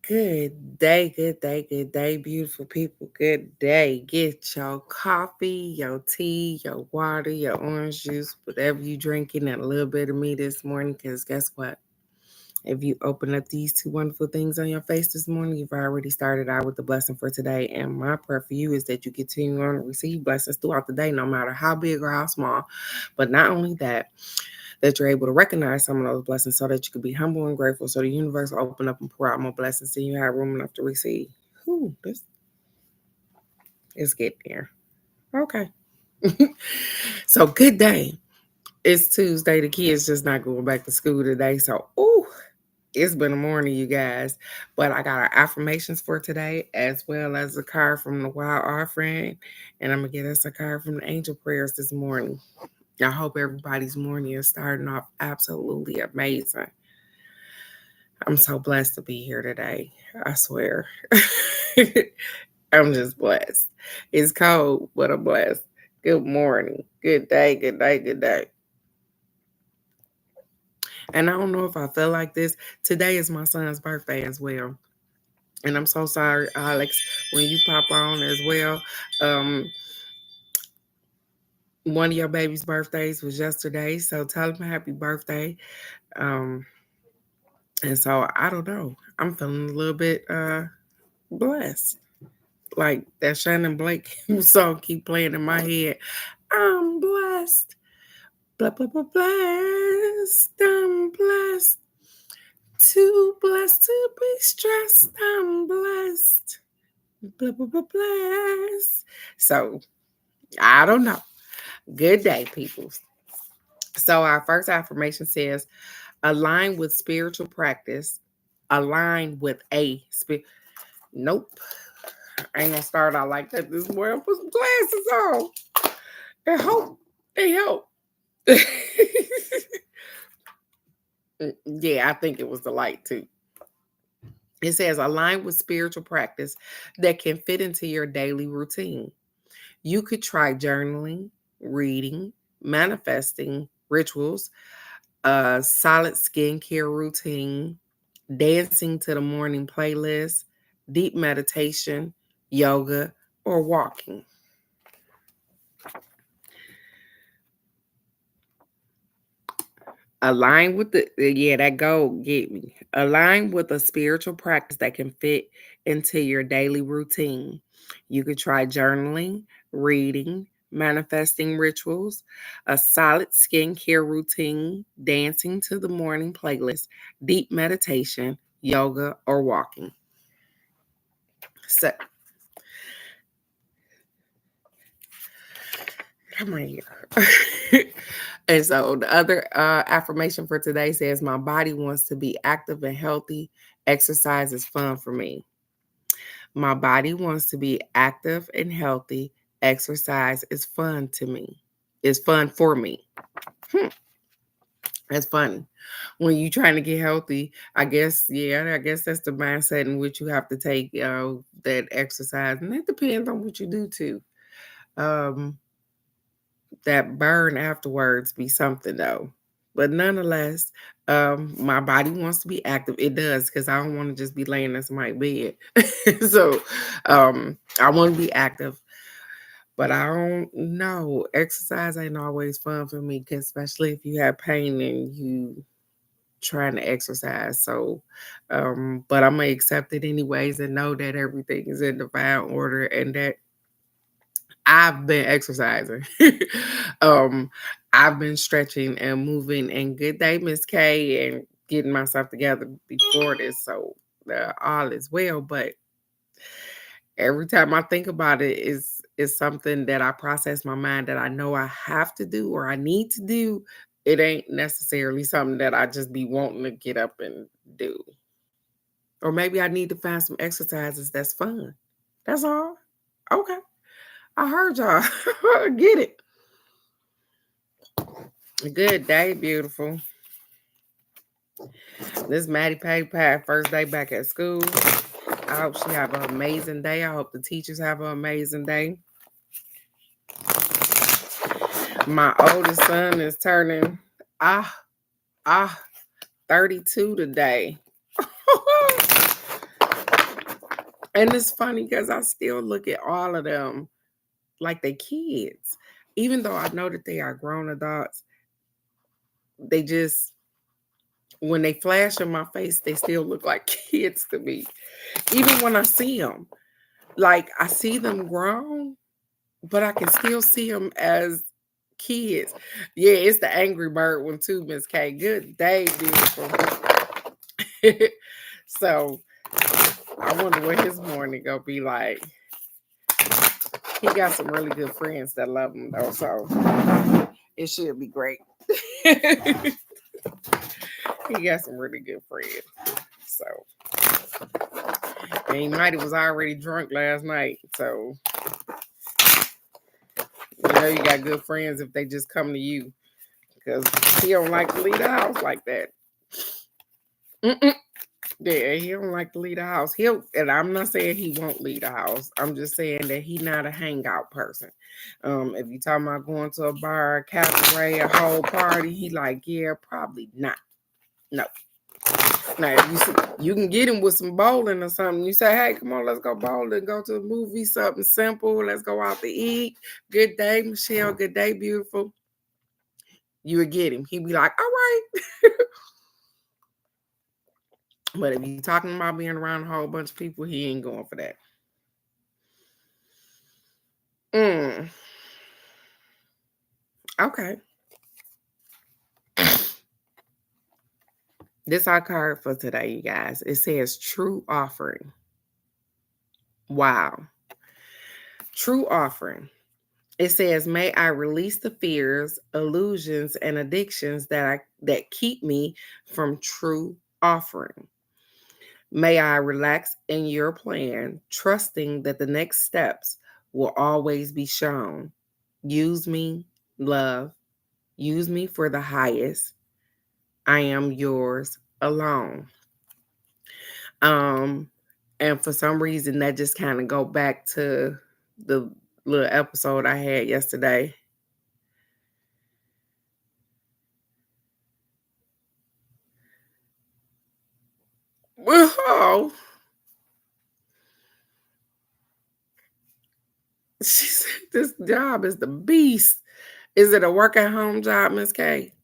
Good day, good day, good day, beautiful people. Good day. Get your coffee, your tea, your water, your orange juice, whatever you drinking, and a little bit of me this morning. Because guess what? If you open up these two wonderful things on your face this morning, you've already started out with the blessing for today. And my prayer for you is that you continue on to receive blessings throughout the day, no matter how big or how small. But not only that you're able to recognize some of those blessings so that you can be humble and grateful so the universe will open up and pour out more blessings and you have room enough to receive. This is getting there. Okay. So good day. It's Tuesday. The kids just not going back to school today. So, it's been a morning, you guys. But I got our affirmations for today as well as a card from the Wild Art Friend. And I'm going to get us a card from the Angel Prayers this morning. I hope everybody's morning is starting off absolutely amazing. I'm so blessed to be here today. I swear. I'm just blessed. It's cold, but I'm blessed. Good morning. Good day. Good day. Good day. And I don't know if I feel like this. Today is my son's birthday as well. And I'm so sorry, Alex, when you pop on as well. One of your baby's birthdays was yesterday. So tell him happy birthday. Um, and so I don't know. I'm feeling a little bit blessed. Like that Shannon Blake song keep playing in my head. I'm blessed. Blah, blah, blah, blessed. I'm blessed. Too blessed to be stressed. I'm blessed. Blah, blah, blah, blessed. So, I don't know. Good day, people. So, our first affirmation says, align with spiritual practice. Align with a spirit. Nope. I ain't gonna start out like that this morning. Put some glasses on. I hope they help. Yeah, I think it was the light too. It says align with spiritual practice that can fit into your daily routine. You could try journaling, reading, manifesting rituals, a solid skincare routine, dancing to the morning playlist, deep meditation, yoga, or walking. Align with that goal get me. Align with a spiritual practice that can fit into your daily routine. You could try journaling, reading, manifesting rituals, a solid skincare routine, dancing to the morning playlist, deep meditation, yoga, or walking. So, come on here. And so the other affirmation for today says, my body wants to be active and healthy. Exercise is fun for me. My body wants to be active and healthy. Exercise is fun to me. It's fun for me. That's funny. When you're trying to get healthy, I guess that's the mindset in which you have to take that exercise. And it depends on what you do too. That burn afterwards be something though. But nonetheless, my body wants to be active. It does, because I don't want to just be laying in somebody's bed. So I want to be active. But I don't know. Exercise ain't always fun for me, cause especially if you have pain and you trying to exercise. So but I'm gonna accept it anyways and know that everything is in divine order and that I've been exercising. um, I've been stretching and moving. And good day, Miss K, and getting myself together before this. So all is well. But every time I think about it, is something that I process my mind that I know I have to do or I need to do. It ain't necessarily something that I just be wanting to get up and do. Or maybe I need to find some exercises that's fun. That's all. Okay. I heard y'all. Get it. Good day, beautiful. This Maddie Pay first day back at school. I hope she have an amazing day. I hope the teachers have an amazing day. My oldest son is turning 32 today. And it's funny because I still look at all of them like they kids. Even though I know that they are grown adults, they just, when they flash in my face, they still look like kids to me. Even when I see them, like I see them grown, but I can still see them as kids. Yeah, it's the Angry Bird one too, Miss K. Good day, beautiful. So I wonder what his morning gonna be like. He got some really good friends that love him though, so it should be great. He got some really good friends. So and he might have was already drunk last night. So you know you got good friends if they just come to you. Because he don't like to leave the house like that. Mm-mm. Yeah, he don't like to leave the house. And I'm not saying he won't leave the house. I'm just saying that he not a hangout person. If you talking about going to a bar, a cabaret, a whole party, he like, yeah, probably not. No. Now, if you can get him with some bowling or something. You say, hey, come on, let's go bowling, go to a movie, something simple. Let's go out to eat. Good day, Michelle. Good day, beautiful. You would get him. He'd be like, all right. But if you're talking about being around a whole bunch of people, he ain't going for that. Okay. This our card for today, you guys. It says true offering. Wow. True offering. It says, may I release the fears, illusions, and addictions that keep me from true offering. May I relax in your plan, trusting that the next steps will always be shown. Use me, love. Use me for the highest. I am yours alone. Um, and for some reason that just kind of go back to the little episode I had yesterday. Oh, she said this job is the beast. Is it a work at home job, Miss K?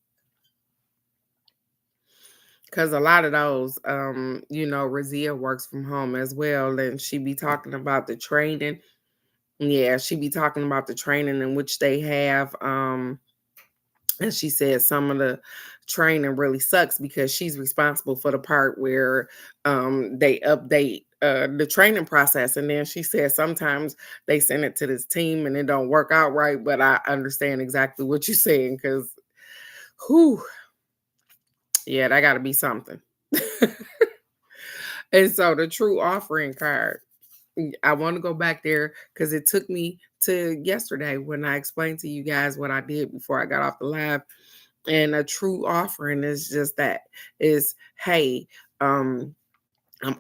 Because a lot of those, Razia works from home as well, and she be talking about the training. Yeah, she be talking about the training in which they have. And she said some of the training really sucks because she's responsible for the part where they update the training process. And then she said sometimes they send it to this team and it don't work out right. But I understand exactly what you're saying because, whew, yeah, that got to be something. And so the true offering card, I want to go back there because it took me to yesterday when I explained to you guys what I did before I got off the live. And a true offering is just that is, hey, I'm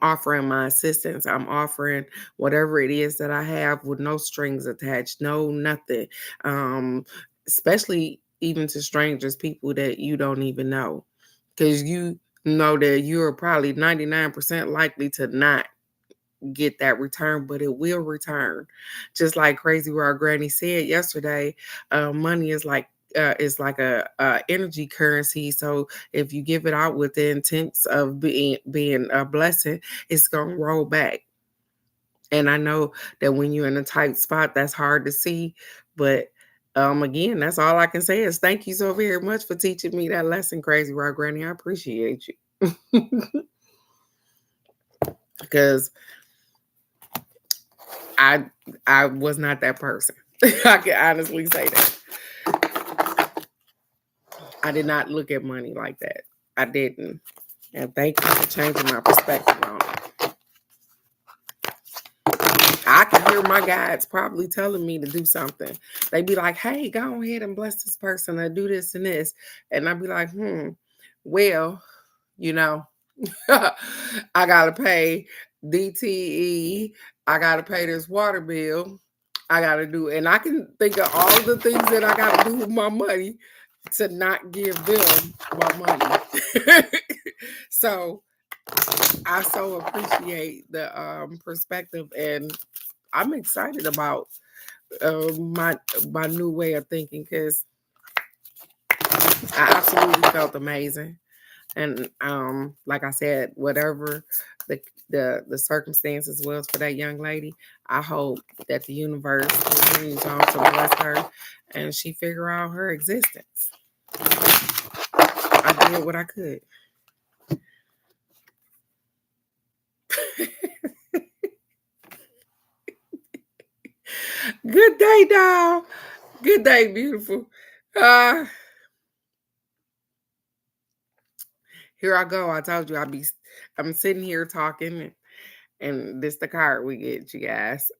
offering my assistance. I'm offering whatever it is that I have with no strings attached, no nothing. Especially even to strangers, people that you don't even know. Because you know that you're probably 99% likely to not get that return, but it will return. Just like Crazy Raw Granny said yesterday, money is like a energy currency. So if you give it out with the intents of being a blessing, it's gonna roll back. And I know that when you're in a tight spot, that's hard to see. But again, that's all I can say is thank you so very much for teaching me that lesson, Crazy Raw Granny. I appreciate you. Because I was not that person. I can honestly say that. I did not look at money like that. I didn't. And thank you for changing my perspective on it. I can hear my guides probably telling me to do something. They be like, hey, go ahead and bless this person or do this and this. And I'd be like, well, you know, I gotta pay DTE. I gotta pay this water bill. I gotta do, and I can think of all the things that I gotta do with my money to not give them my money. So I so appreciate the perspective, and I'm excited about my new way of thinking because I absolutely felt amazing. And like I said, whatever the the circumstances was for that young lady, I hope that the universe continues on to bless her and she figure out her existence. I did what I could. Good day, doll. Good day, beautiful. Uh Here I go. I told you I'm sitting here talking, and this the card we get, you guys.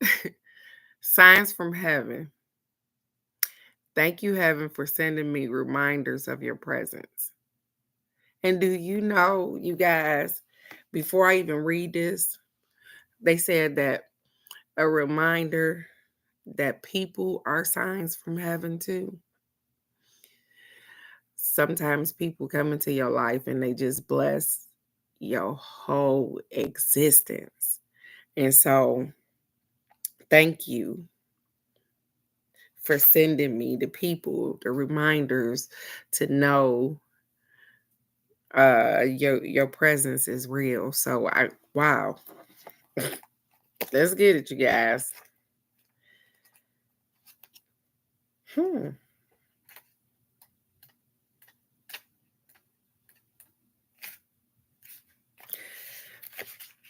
Signs from heaven. Thank you, heaven, for sending me reminders of your presence. And do you know, you guys, before I even read this, they said that a reminder that people are signs from heaven too. Sometimes people come into your life and they just bless your whole existence. And so, thank you for sending me the people, the reminders to know your presence is real. So I wow. Let's get it, you guys. Hmm.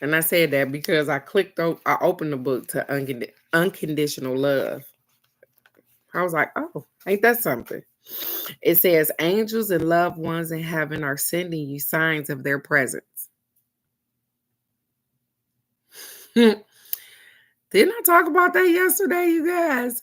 And I said that because I opened the book to unconditional love. I was like, oh, ain't that something? It says angels and loved ones in heaven are sending you signs of their presence. Didn't I talk about that yesterday, you guys?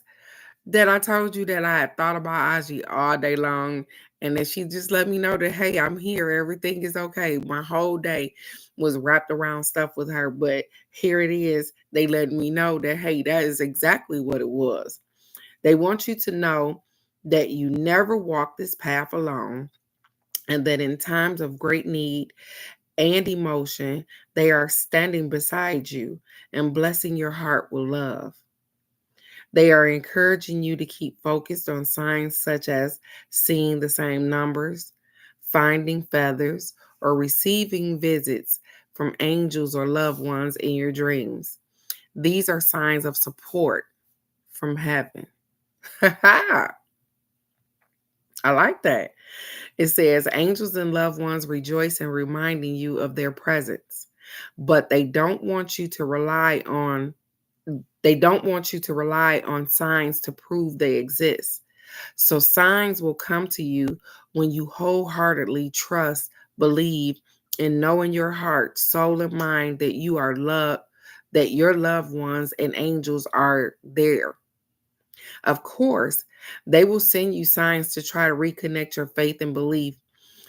That I told you that I had thought about Aji all day long, and that she just let me know that, hey, I'm here. Everything is okay. My whole day was wrapped around stuff with her, but here it is. They let me know that, hey, that is exactly what it was. They want you to know that you never walk this path alone, and that in times of great need and emotion, they are standing beside you and blessing your heart with love. They are encouraging you to keep focused on signs such as seeing the same numbers, finding feathers, or receiving visits from angels or loved ones in your dreams. These are signs of support from heaven. I like that. It says angels and loved ones rejoice in reminding you of their presence, but they don't want you to rely on signs to prove they exist. So signs will come to you when you wholeheartedly trust, believe, and know in your heart, soul, and mind that you are loved, that your loved ones and angels are there. Of course, they will send you signs to try to reconnect your faith and belief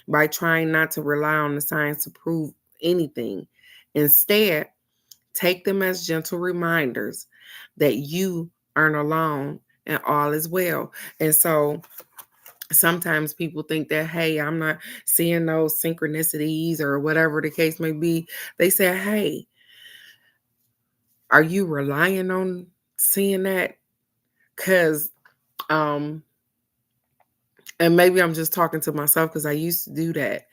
by trying not to rely on the signs to prove anything. Instead, take them as gentle reminders that you aren't alone and all is well. And so sometimes people think that, hey, I'm not seeing those synchronicities or whatever the case may be. They say, hey, are you relying on seeing that? Because, um, and maybe I'm just talking to myself because I used to do that.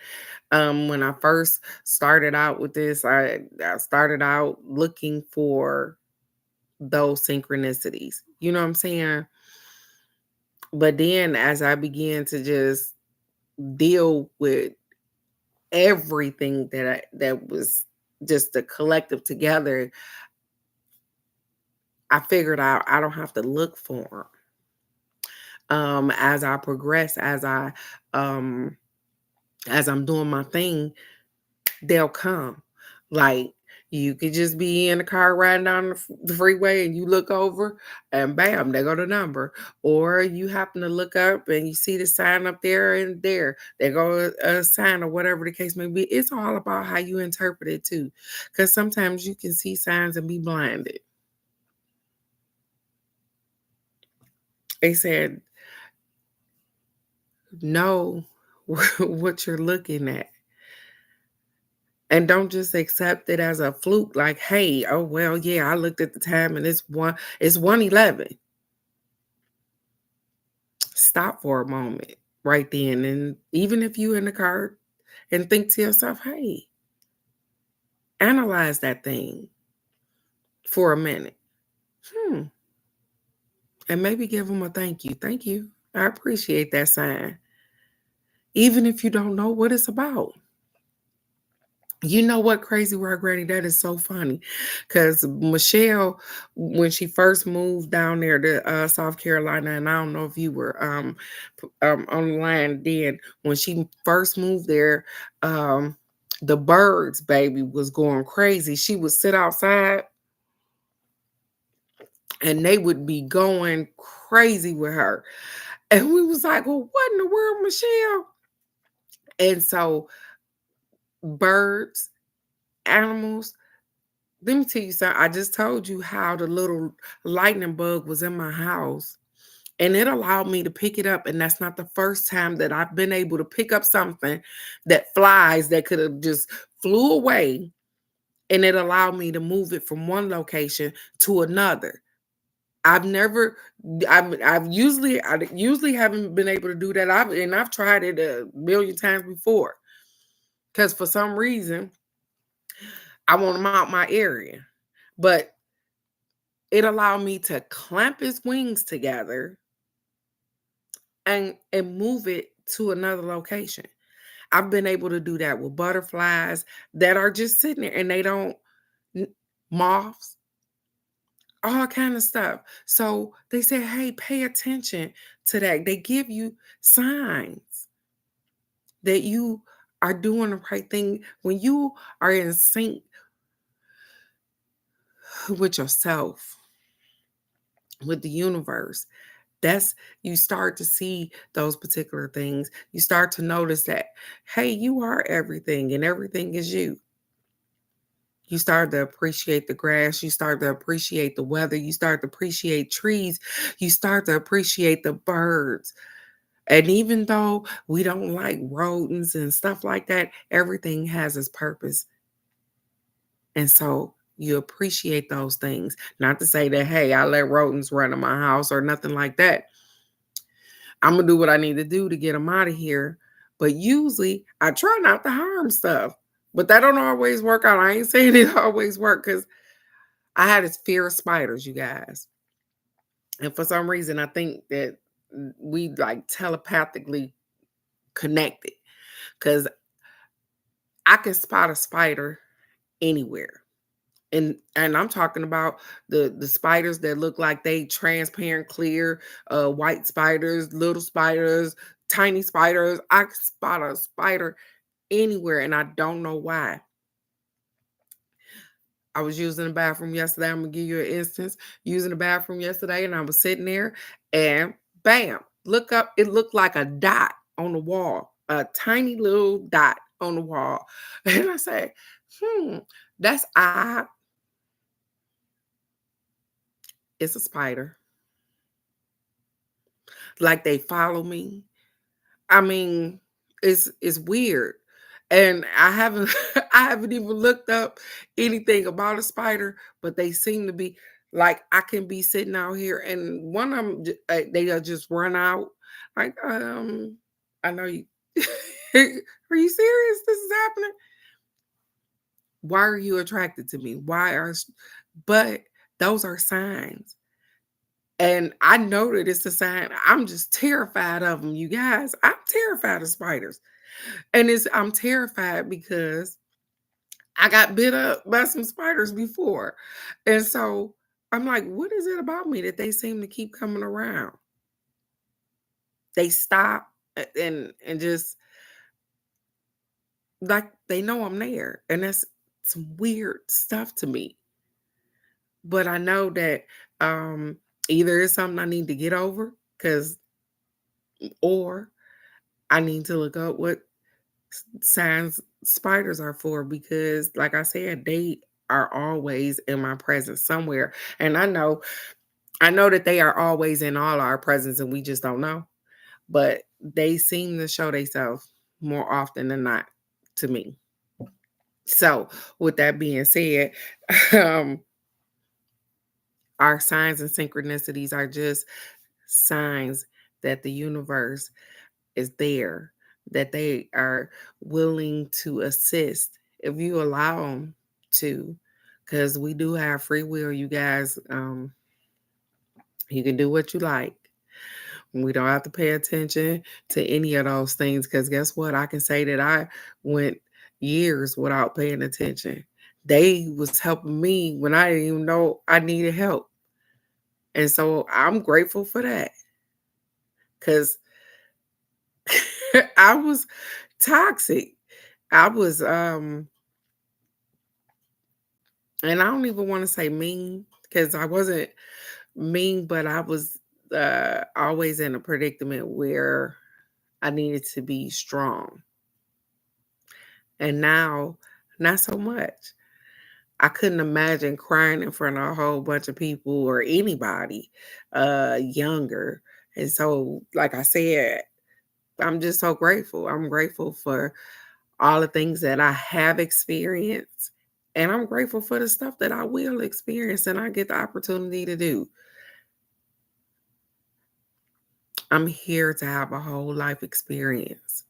When I first started out with this, I started out looking for those synchronicities. You know what I'm saying? But then as I began to just deal with everything that was just the collective together, I figured out I don't have to look for them. As I progress, um as I'm doing my thing, they'll come. Like you could just be in the car riding down the freeway and you look over and bam, there go the number. Or you happen to look up and you see the sign up there and there go a sign or whatever the case may be. It's all about how you interpret it too. Because sometimes you can see signs and be blinded. They said, know what you're looking at. And don't just accept it as a fluke, like, hey, oh well, yeah, I looked at the time and it's 1:11. Stop for a moment right then. And even if you in the car and think to yourself, hey, analyze that thing for a minute. Hmm. And maybe give them a thank you. Thank you. I appreciate that sign. Even if you don't know what it's about. You know what, Crazy Work Granny? That is so funny. Because Michelle, when she first moved down there to South Carolina, and I don't know if you were on the line then, when she first moved there, the birds, baby, was going crazy. She would sit outside and they would be going crazy with her. And we was like, well, what in the world, Michelle? And so birds, animals, let me tell you something. I just told you how the little lightning bug was in my house and it allowed me to pick it up. And that's not the first time that I've been able to pick up something that flies that could have just flew away. And it allowed me to move it from one location to another. I've never, I usually haven't been able to do that. I've tried it a million times before because for some reason I want them out my area. But it allowed me to clamp his wings together and move it to another location. I've been able to do that with butterflies that are just sitting there and they don't n- moths, all kind of stuff. So they say, hey, pay attention to that. They give you signs that you are doing the right thing when you are in sync with yourself, with the universe. That's you start to see those particular things. You start to notice that, hey, you are everything and everything is you. You start to appreciate the grass. You start to appreciate the weather. You start to appreciate trees. You start to appreciate the birds. And even though we don't like rodents and stuff like that, everything has its purpose. And so you appreciate those things. Not to say that, hey, I let rodents run in my house or nothing like that. I'm gonna do what I need to do to get them out of here. But usually I try not to harm stuff. But that don't always work out. I ain't saying it always work because I had this fear of spiders, you guys. And for some reason, I think that we like telepathically connected because I can spot a spider anywhere. And I'm talking about the spiders that look like they transparent, clear, white spiders, little spiders, tiny spiders. I can spot a spider anywhere, and I don't know why. I was using the bathroom yesterday. I'm gonna give you an instance. Using the bathroom yesterday, and I was sitting there, and bam, look up. It looked like a dot on the wall, a tiny little dot on the wall, and I said, "Hmm, that's odd. It's a spider. Like they follow me." I mean, it's weird. And I haven't I haven't even looked up anything about a spider, but they seem to be like I can be sitting out here and one of them they'll just run out like I know you are you serious this is happening? Why are you attracted to me? But those are signs. And I know that it's a sign. I'm just terrified of them, you guys. I'm terrified of spiders. And I'm terrified because I got bit up by some spiders before. And so I'm like, what is it about me that they seem to keep coming around? They stop and just like they know I'm there. And that's some weird stuff to me. But I know that either it's something I need to get over because or I need to look up what signs spiders are for because like I said, they are always in my presence somewhere. And I know that they are always in all our presence and we just don't know. But they seem to show themselves more often than not to me. So, with that being said, um, our signs and synchronicities are just signs that the universe is there, that they are willing to assist if you allow them to, because we do have free will, you guys. You can do what you like. We don't have to pay attention to any of those things because guess what? I can say that I went years without paying attention. They was helping me when I didn't even know I needed help. And so I'm grateful for that because I was toxic. I was and I don't even want to say mean because I wasn't mean, but I was always in a predicament where I needed to be strong. And now, not so much. I couldn't imagine crying in front of a whole bunch of people or anybody younger. And so, like I said, I'm just so grateful. I'm grateful for all the things that I have experienced. And I'm grateful for the stuff that I will experience and I get the opportunity to do. I'm here to have a whole life experience.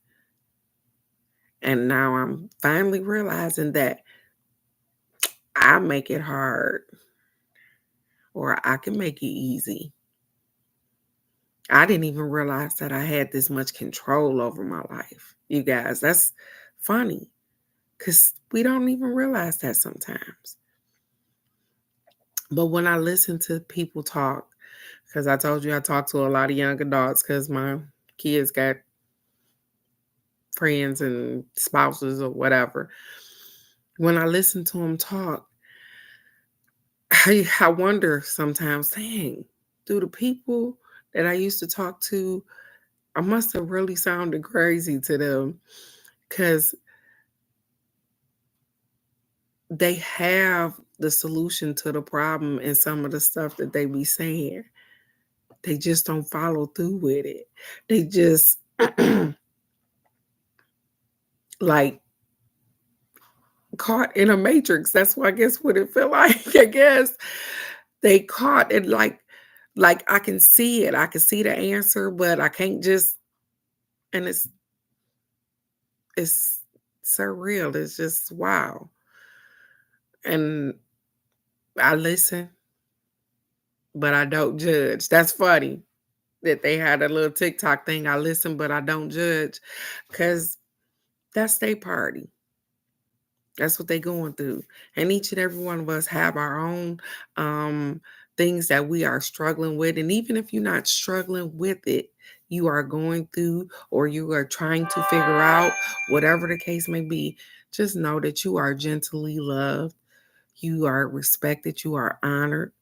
And now I'm finally realizing that I make it hard or I can make it easy. I didn't even realize that I had this much control over my life. You guys, that's funny because we don't even realize that sometimes. But when I listen to people talk, because I told you I talk to a lot of young adults because my kids got friends and spouses or whatever. When I listen to them talk, I wonder sometimes, dang, do the people that I used to talk to, I must have really sounded crazy to them because they have the solution to the problem and some of the stuff that they be saying. They just don't follow through with it. They just like caught in a matrix. That's what I guess what it feel like. I guess they caught it like I can see it. I can see the answer, but I can't just and it's surreal. It's just wow. And I listen, but I don't judge. That's funny that they had a little TikTok thing. I listen, but I don't judge because that's their party. That's what they going through. And each and every one of us have our own um, things that we are struggling with. And even if you're not struggling with it, you are going through or you are trying to figure out whatever the case may be, just know that you are gently loved. You are respected. You are honored.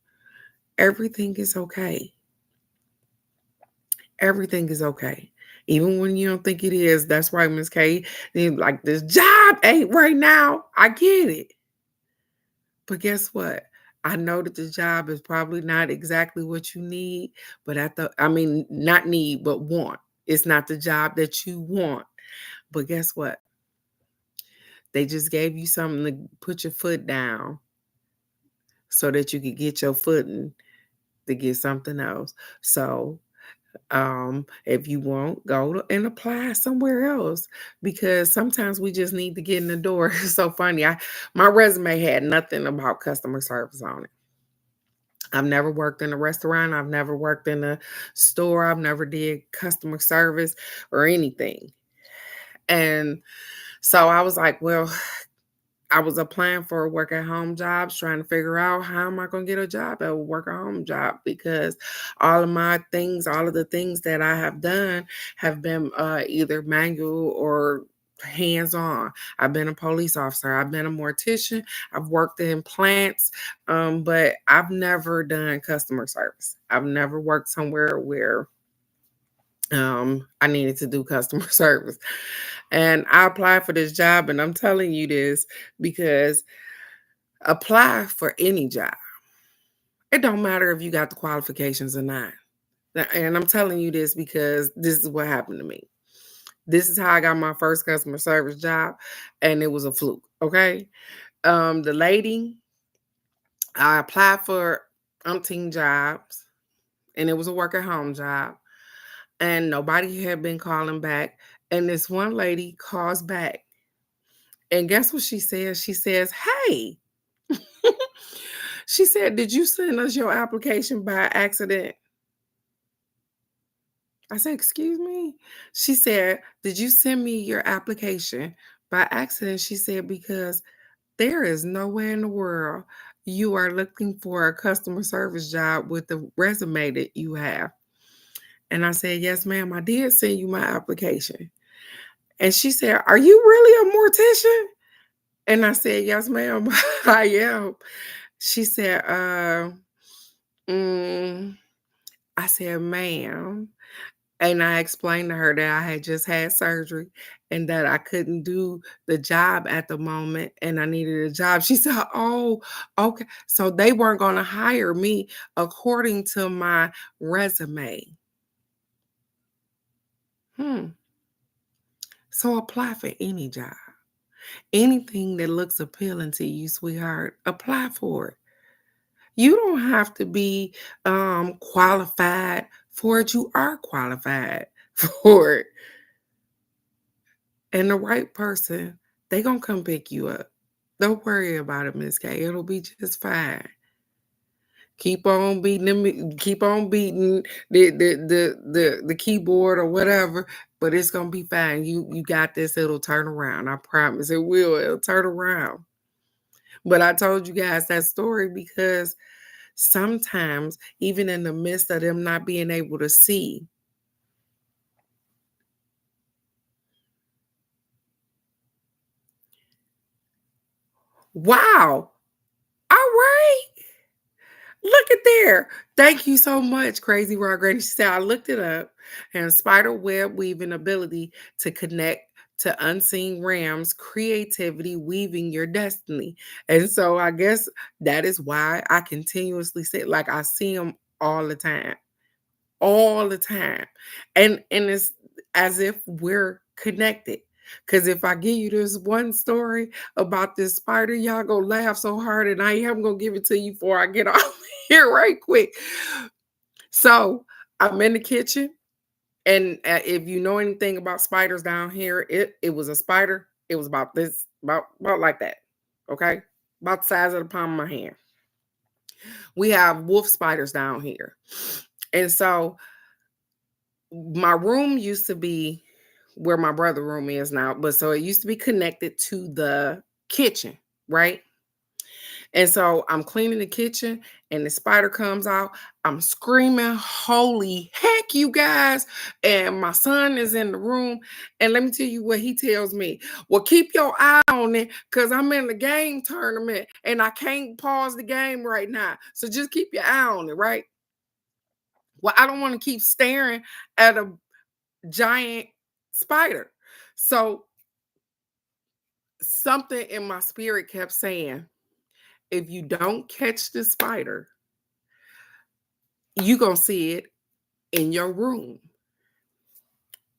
Everything is okay. Everything is okay. Even when you don't think it is, that's right, Miss K. Like this job ain't right now. I get it. But guess what? I know that the job is probably not exactly what you need, but I mean, not need, but want. It's not the job that you want. But guess what? They just gave you something to put your foot down so that you could get your footing to get something else. So if you won't and apply somewhere else because sometimes we just need to get in the door. It's so funny. My resume had nothing about customer service on it. I've never worked in a restaurant. I've never worked in a store. I've never did customer service or anything. And so I was like, well, I was applying for work at home jobs, trying to figure out how am I going to get a job at a work at home job because all of the things that I have done have been either manual or hands on. I've been a police officer. I've been a mortician. I've worked in plants, but I've never done customer service. I've never worked somewhere where I needed to do customer service. And I applied for this job, and I'm telling you this because apply for any job. It don't matter if you got the qualifications or not. And I'm telling you this because this is what happened to me. This is how I got my first customer service job, and it was a fluke. Okay. The lady, I applied for umpteen jobs, and it was a work at home job, and nobody had been calling back. And this one lady calls back, and guess what she says? She says, "Hey," she said, "Did you send us your application by accident?" I said, "Excuse me?" She said, "Did you send me your application by accident?" She said, "Because there is nowhere in the world you are looking for a customer service job with the resume that you have." And I said, "Yes, ma'am, I did send you my application." And she said, "Are you really a mortician?" And I said, "Yes, ma'am, I am." She said, mm, I said, "Ma'am." And I explained to her that I had just had surgery and that I couldn't do the job at the moment and I needed a job. She said, "Oh, okay." So they weren't going to hire me according to my resume. Hmm. So apply for any job. Anything that looks appealing to you, sweetheart, apply for it. You don't have to be qualified for it. You are qualified for it. And the right person, they gonna come pick you up. Don't worry about it, Miss K. It'll be just fine. Keep on beating the keyboard or whatever, but it's gonna be fine. You got this, it'll turn around. I promise it will. It'll turn around. But I told you guys that story because sometimes, even in the midst of them not being able to see, wow, all right. Look at there. Thank you so much, Crazy Raw Granny. She said, I looked it up and spider web weaving ability to connect to unseen realms, creativity, weaving your destiny. And so I guess that is why I continuously say, like, I see them all the time. And it's as if we're connected. Cause if I give you this one story about this spider, y'all gonna laugh so hard, and I am gonna give it to you before I get off here right quick. So I'm in the kitchen, and if you know anything about spiders down here, it was a spider. It was about this, about like that, okay, about the size of the palm of my hand. We have wolf spiders down here, and so my room used to be where my brother room is now, but so it used to be connected to the kitchen, right? And so I'm cleaning the kitchen and the spider comes out. I'm screaming, "Holy heck, you guys!" And my son is in the room. And let me tell you what he tells me. "Well, keep your eye on it because I'm in the game tournament and I can't pause the game right now. So just keep your eye on it, right?" Well, I don't want to keep staring at a giant spider. So something in my spirit kept saying, if you don't catch the spider, you gonna see it in your room.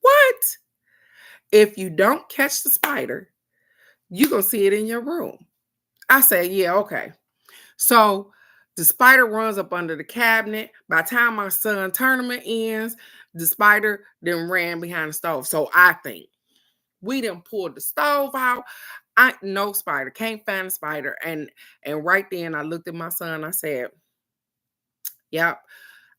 What? If you don't catch the spider, you gonna see it in your room. I said, yeah, okay. So the spider runs up under the cabinet. By the time my son tournament ends, the spider then ran behind the stove. So I think we done pulled the stove out. I no spider, can't find a spider. And right then I looked at my son. I said, "Yep,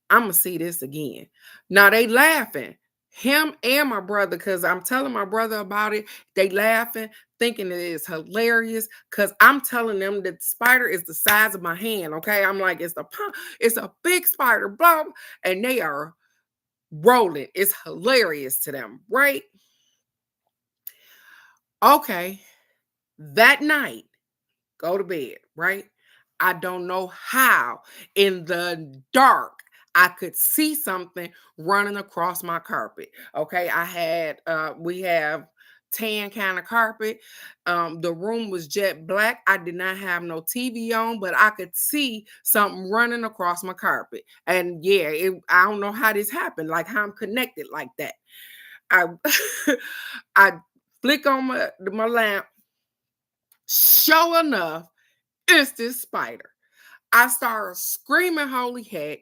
I'm gonna see this again." Now they laughing, him and my brother, because I'm telling my brother about it. They laughing, thinking it is hilarious. Cause I'm telling them that the spider is the size of my hand. Okay, I'm like, it's a big spider, blah, and they are rolling. It's hilarious to them, right? Okay, that night. Go to bed, right? I don't know how in the dark I could see something running across my carpet. Okay, we have tan kind of carpet. The room was jet black. I did not have no TV on, but I could see something running across my carpet. And yeah, I don't know how this happened, like how I'm connected like that. I I flick on my lamp. Sure enough, it's this spider. I started screaming holy heck.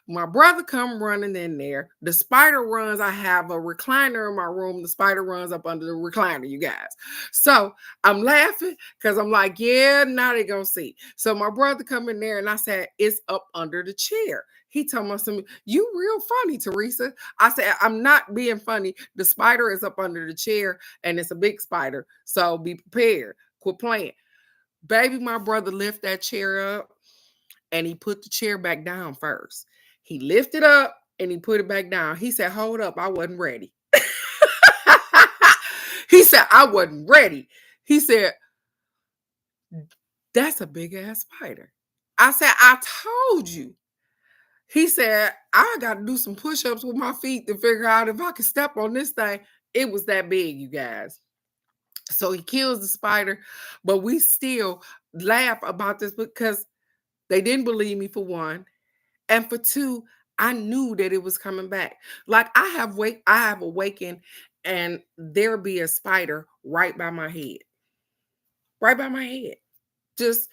My brother come running in there. The spider runs. I have a recliner in my room. The spider runs up under the recliner, you guys. So I'm laughing because I'm like, yeah, now they gonna see. So my brother come in there and I said, it's up under the chair. He told me something, you real funny, Teresa. I said, I'm not being funny. The spider is up under the chair and it's a big spider. So be prepared. Quit playing. Baby, my brother lift that chair up and he put the chair back down first. He lifted up and he put it back down. He said, hold up, I wasn't ready. He said, I wasn't ready. He said, that's a big ass spider. I said, I told you. He said, I got to do some push ups with my feet to figure out if I can step on this thing. It was that big, you guys. So he kills the spider, but we still laugh about this because they didn't believe me for one. And for two, I knew that it was coming back. Like I have awakened and there be a spider right by my head. Right by my head. Just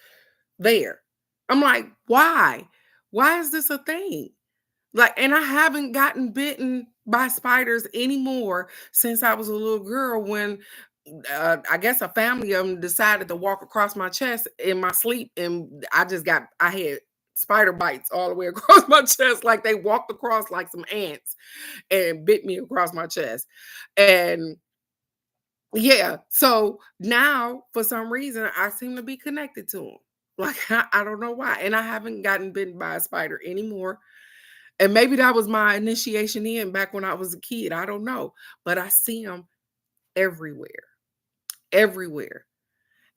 there. I'm like, why? Why is this a thing? Like, and I haven't gotten bitten by spiders anymore since I was a little girl when I guess a family of them decided to walk across my chest in my sleep, and I had spider bites all the way across my chest, like they walked across like some ants and bit me across my chest. And yeah, so now for some reason I seem to be connected to them. Like I don't know why, and I haven't gotten bitten by a spider anymore. And maybe that was my initiation in back when I was a kid. I don't know, but I see them everywhere, everywhere.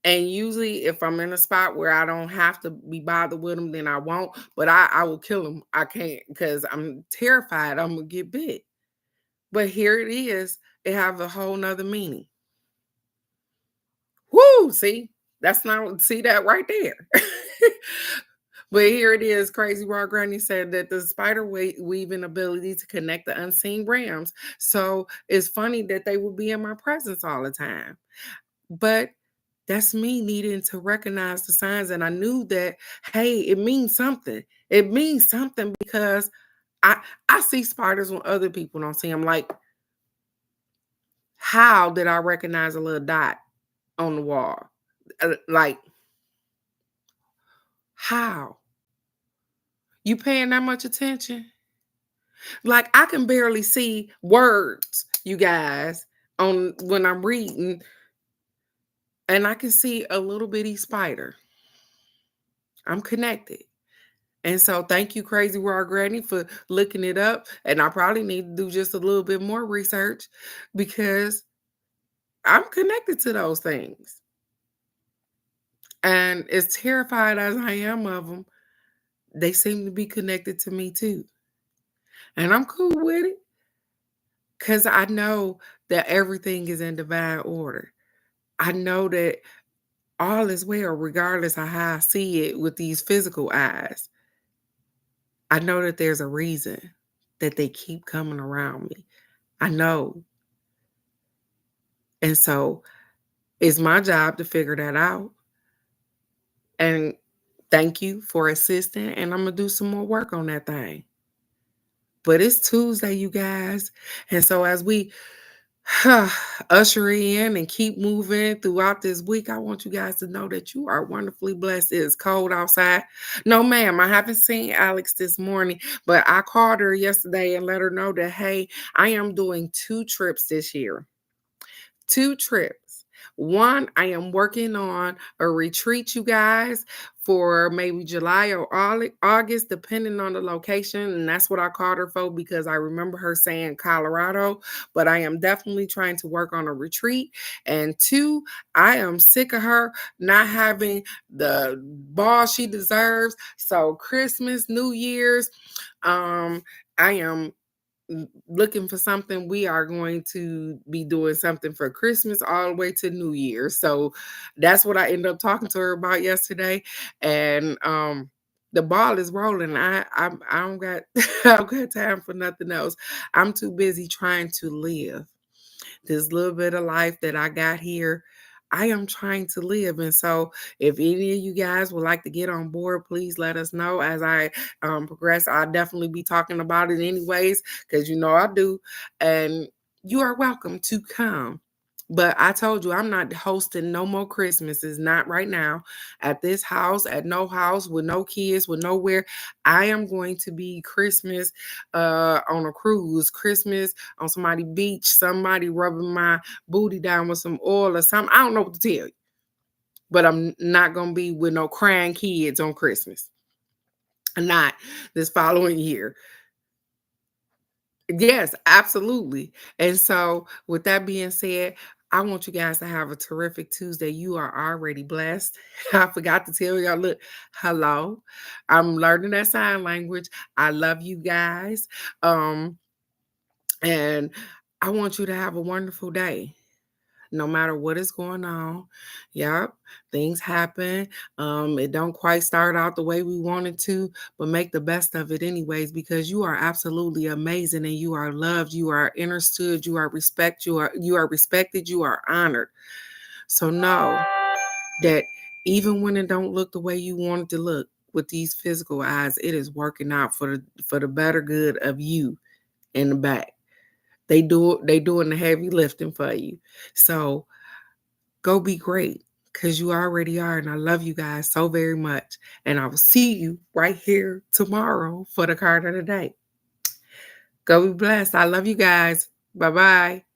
And usually, if I'm in a spot where I don't have to be bothered with them, then I won't. But I will kill them. I can't because I'm terrified I'm gonna get bit. But here it is. It have a whole nother meaning. Woo! See, that's not see that right there. But here it is. Crazy Raw Granny said that the spider weaving ability to connect the unseen realms. So it's funny that they would be in my presence all the time. But that's me needing to recognize the signs. And I knew that, hey, it means something. It means something because I see spiders when other people don't see them. Like, how did I recognize a little dot on the wall? Like, how? You paying that much attention? Like, I can barely see words, you guys, on when I'm reading, and I can see a little bitty spider. I'm connected. And so thank you, Crazy Raw Granny, for looking it up. And I probably need to do just a little bit more research because I'm connected to those things. And as terrified as I am of them, they seem to be connected to me too. And I'm cool with it because I know that everything is in divine order. I know that all is well, regardless of how I see it with these physical eyes. I know that there's a reason that they keep coming around me. I know. And so it's my job to figure that out. And thank you for assisting. And I'm going to do some more work on that thing. But it's Tuesday, you guys. And so as we usher in and keep moving throughout this week, I want you guys to know that you are wonderfully blessed. It's cold outside. No, ma'am, I haven't seen Alex this morning, but I called her yesterday and let her know that, hey, I am doing 2 trips this year. 2 trips. One, I am working on a retreat, you guys, for maybe July or August, depending on the location. And that's what I called her for because I remember her saying Colorado. But I am definitely trying to work on a retreat. And two, I am sick of her not having the ball she deserves. So Christmas, New Year's, I am looking for something. We are going to be doing something for Christmas all the way to New Year. So that's what I ended up talking to her about yesterday. And the ball is rolling. I don't got I don't got time for nothing else. I'm too busy trying to live this little bit of life that I got here. I am trying to live. And so, if any of you guys would like to get on board, please let us know as I progress. I'll definitely be talking about it anyways, because you know I do. And you are welcome to come. But I told you I'm not hosting no more Christmases, not right now, at this house, at no house, with no kids, with nowhere. I am going to be Christmas on a cruise, Christmas on somebody beach, somebody rubbing my booty down with some oil or something. I don't know what to tell you, but I'm not gonna be with no crying kids on Christmas. Not this following year. Yes, absolutely. And so, with that being said, I want you guys to have a terrific Tuesday. You are already blessed. I forgot to tell y'all, look, hello. I'm learning that sign language. I love you guys. Um, and I want you to have a wonderful day no matter what is going on. Yep, things happen. It don't quite start out the way we wanted to, but make the best of it anyways, because you are absolutely amazing and you are loved, you are understood, you are respected, you are honored. So know that even when it don't look the way you want it to look with these physical eyes, it is working out for the better good of you in the back. They doing the heavy lifting for you. So go be great because you already are. And I love you guys so very much. And I will see you right here tomorrow for the card of the day. Go be blessed. I love you guys. Bye bye.